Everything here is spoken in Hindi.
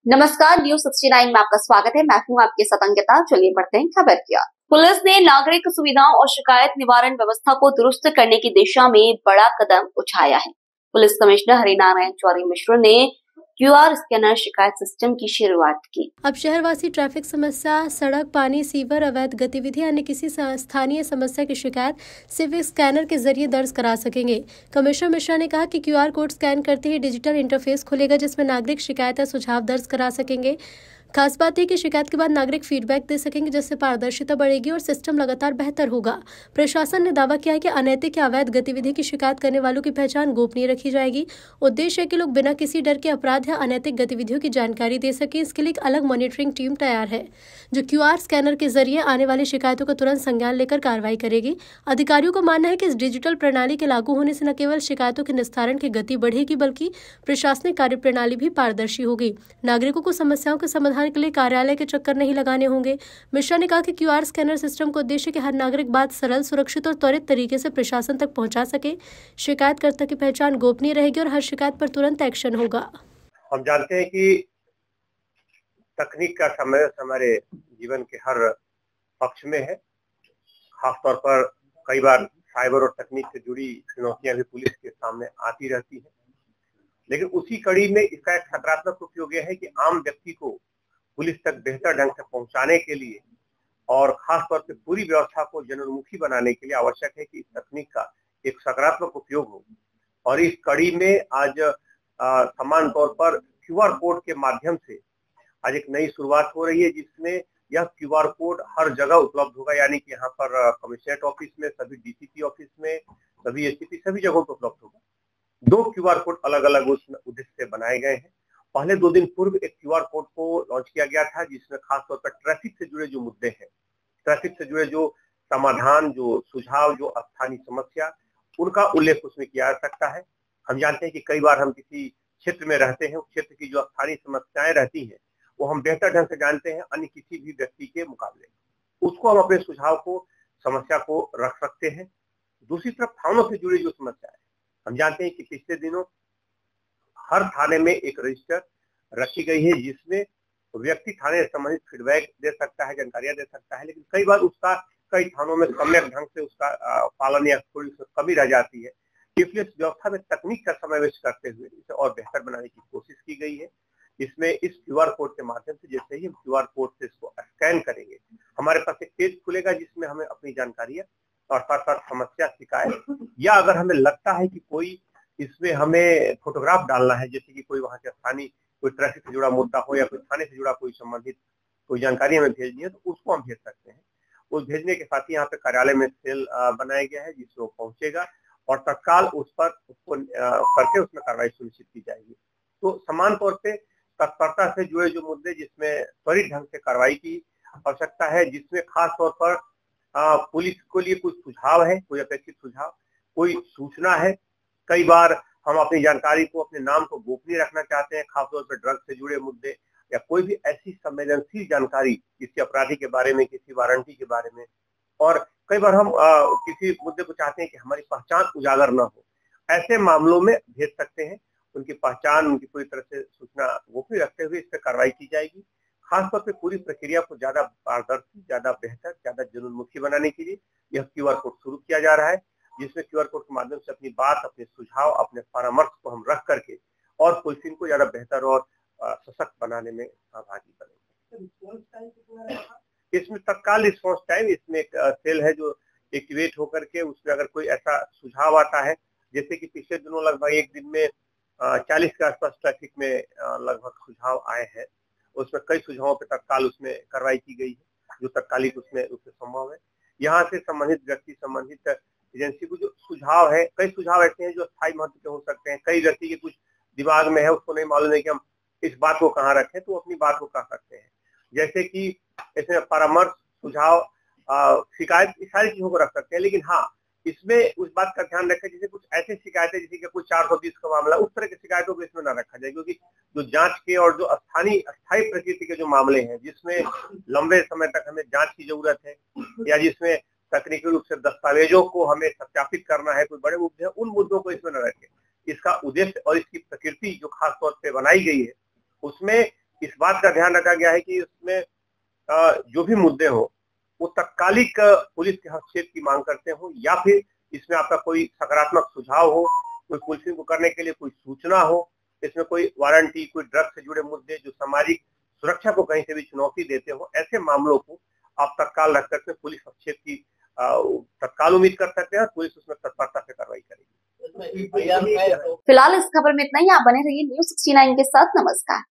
नमस्कार, न्यूज 69 में आपका स्वागत है। मैं हूं आपके साथ अंकिता। चलिए बढ़ते हैं खबर की ओर। पुलिस ने नागरिक सुविधाओं और शिकायत निवारण व्यवस्था को दुरुस्त करने की दिशा में बड़ा कदम उठाया है। पुलिस कमिश्नर हरिनारायण चौरी मिश्र ने QR स्कैनर शिकायत सिस्टम की शुरुआत की। अब शहरवासी ट्रैफिक समस्या, सड़क, पानी, सीवर, अवैध गतिविधि अन्य किसी स्थानीय समस्या की शिकायत सिर्फ स्कैनर के जरिए दर्ज करा सकेंगे। कमिश्नर मिश्रा ने कहा कि QR कोड स्कैन करते ही डिजिटल इंटरफेस खुलेगा जिसमें नागरिक शिकायत या सुझाव दर्ज करा सकेंगे। खास बात यह कि शिकायत के बाद नागरिक फीडबैक दे सकेंगे जिससे पारदर्शिता बढ़ेगी और सिस्टम लगातार बेहतर होगा। प्रशासन ने दावा किया है कि अनैतिक या अवैध गतिविधि की शिकायत करने वालों की पहचान गोपनीय रखी जाएगी। उद्देश्य है कि लोग बिना किसी डर के अपराध या अनैतिक गतिविधियों की जानकारी दे सके। इसके लिए एक अलग मॉनिटरिंग टीम तैयार है जो QR स्कैनर के जरिए आने वाली शिकायतों का तुरंत संज्ञान लेकर कार्रवाई करेगी। अधिकारियों का मानना है कि इस डिजिटल प्रणाली के लागू होने से न केवल शिकायतों के निस्तारण की गति बढ़ेगी बल्कि प्रशासनिक कार्यप्रणाली भी पारदर्शी होगी। नागरिकों को समस्याओं के समाधान के लिए कार्यालय के चक्कर नहीं लगाने होंगे। मिश्रा ने कहा कि QR स्कैनर सिस्टम का उद्देश्य कि हर नागरिक बात सरल, सुरक्षित और त्वरित तरीके से प्रशासन तक पहुंचा सके। शिकायतकर्ता की पहचान गोपनीय रहेगी और हर शिकायत पर तुरंत एक्शन होगा। हम जानते हैं कि तकनीक का समय हमारे जीवन के हर पक्ष में है। खासतौर पर कई बार साइबर और तकनीक से जुड़ी चुनौतियां भी पुलिस के सामने आती रहती है, लेकिन उसी कड़ी में इसका एक सकारात्मक उपयोग यह है कि आम व्यक्ति को पुलिस तक बेहतर ढंग से पहुंचाने के लिए और खासतौर पर पूरी व्यवस्था को जनोन्मुखी बनाने के लिए आवश्यक है कि इस तकनीक का एक सकारात्मक उपयोग हो। और इस कड़ी में आज समान तौर पर QR कोड के माध्यम से आज एक नई शुरुआत हो रही है, जिसमें यह QR कोड हर जगह उपलब्ध होगा। यानी कि यहाँ पर कमिश्नरेट ऑफिस में, सभी DCP ऑफिस में, सभी SCP, सभी जगहों पर उपलब्ध होगा। 2 QR कोड अलग अलग उस उद्देश्य से बनाए गए हैं। पहले 2 दिन पूर्व एक QR कोड को लॉन्च किया गया था, जिसमें खासतौर पर ट्रैफिक से जुड़े जो मुद्दे हैं, ट्रैफिक से जुड़े जो समाधान, जो सुझाव, जो स्थानीय समस्या, उनका उल्लेख उसमें किया जा सकता है। हम जानते हैं कि कई बार हम किसी क्षेत्र में रहते हैं, उस क्षेत्र की जो स्थानीय समस्याएं रहती हैं वो हम बेहतर ढंग से जानते हैं अन्य किसी भी व्यक्ति के मुकाबले। उसको हम अपने सुझाव को, समस्या को रख सकते हैं। दूसरी तरफ थानों से जुड़ी जो समस्या है, हम जानते हैं कि पिछले दिनों हर थाने में एक रजिस्टर रखी गई है जिसमें व्यक्ति थाने से संबंधित फीडबैक दे सकता है, जानकारियां दे सकता है, लेकिन कई बार उसका कई थानों में सम्यक ढंग से उसका पालन या थोड़ी कमी रह जाती है। इसलिए इस व्यवस्था में तकनीक का समावेश करते हुए इसे और बेहतर बनाने की कोशिश की गई है। इसमें इस QR कोड के माध्यम से जैसे ही हम QR कोड से इसको स्कैन करेंगे, हमारे पास एक पेज खुलेगा जिसमें हमें अपनी जानकारियां और साथ साथ समस्या, शिकायत, या अगर हमें लगता है कि कोई इसमें हमें फोटोग्राफ डालना है, जैसे कि कोई वहाँ के स्थानीय कोई ट्रैफिक से जुड़ा मुद्दा हो या कोई थाने से जुड़ा कोई संबंधित कोई जानकारी हमें भेजनी है, तो उसको हम भेज सकते हैं। उस भेजने के साथ ही यहाँ पे कार्यालय में सेल बनाया गया है जिसमें वो पहुंचेगा और तत्काल उस पर उसको करके उसमें कार्रवाई सुनिश्चित की जाएगी। तो समान तौर पे तत्परता से जुड़े जो मुद्दे जिसमें त्वरित ढंग से कार्रवाई की आवश्यकता है, जिसमें खास तौर पर पुलिस के लिए कुछ सुझाव है, कोई अपेक्षित सुझाव, कोई सूचना है। कई बार हम अपनी जानकारी को, अपने नाम को गोपनीय रखना चाहते हैं, खासतौर पर ड्रग से जुड़े मुद्दे या कोई भी ऐसी संवेदनशील जानकारी किसी अपराधी के बारे में, किसी वारंटी के बारे में। और कई बार हम किसी मुद्दे को चाहते हैं कि हमारी पहचान उजागर न हो, ऐसे मामलों में भेज सकते हैं। उनकी पहचान, उनकी पूरी तरह से सूचना गोपनीय रखते हुए इस पर कार्रवाई की जाएगी। खासतौर पे पूरी प्रक्रिया को ज्यादा पारदर्शी, ज्यादा बेहतर, ज्यादा जनोन्मुखी बनाने के लिए यह QR कोड शुरू किया जा रहा है, जिसमें QR कोड के माध्यम से अपनी बात, अपने सुझाव, अपने परामर्श को हम रख करके और पुलिसिंग को ज्यादा बेहतर और सशक्त बनाने में सहभागी बनेंगे। इसमें तत्काल रिस्पॉन्स टाइम, इसमें एक सेल है जो एक्टिवेट होकर के उसमें अगर कोई ऐसा सुझाव आता है, जैसे कि पिछले दिनों लगभग एक दिन में 40 के आसपास ट्रैफिक में लगभग सुझाव आए हैं, उसमें कई सुझावों पर तत्काल उसमें कार्रवाई की गई है जो तत्कालिक उसमें संभव है। यहाँ से संबंधित व्यक्ति, संबंधित एजेंसी को जो सुझाव है, कई सुझाव ऐसे हैं जो स्थायी महत्व के हो सकते हैं। कई व्यक्ति के कुछ दिमाग में है, उसको नहीं मालूम है कि हम इस बात को कहाँ रखें, तो वो अपनी बात को कह सकते हैं। जैसे कि इसमें परामर्श, सुझाव, शिकायत, इस सारी चीजों को रख सकते हैं। लेकिन हाँ, इसमें उस बात का ध्यान रखें, जैसे कुछ ऐसी शिकायतें जैसे कि कुछ 420 का मामला, उस तरह की शिकायतों को इसमें न रखा जाए, क्योंकि जो जांच के और जो अस्थायी प्रकृति के जो मामले हैं, जिसमें लंबे समय तक हमें जांच की जरूरत है या जिसमें तकनीकी रूप से दस्तावेजों को हमें सत्यापित करना है, कोई बड़े मुद्दे हैं, उन मुद्दों को इसमें न रखें। इसका उद्देश्य और इसकी प्रकृति जो खास तौर पे बनाई गई है, उसमें इस बात का ध्यान रखा गया है कि उसमें जो भी मुद्दे हो वो तत्कालिक पुलिस के हस्तक्षेप की मांग करते हो, या फिर इसमें आपका कोई सकारात्मक सुझाव हो, कोई पुलिसिंग को करने के लिए कोई सूचना हो, इसमें कोई वारंटी, कोई ड्रग्स से जुड़े मुद्दे जो सामाजिक सुरक्षा को कहीं से भी चुनौती देते हो, ऐसे मामलों को आप तत्काल रख करके पुलिस हस्तक्षेप की तत्काल उम्मीद कर सकते हैं। पुलिस उसमें तत्परता से कार्रवाई करेगी। फिलहाल इस खबर में इतना ही। आप बने रहिए News 69 के साथ। नमस्कार।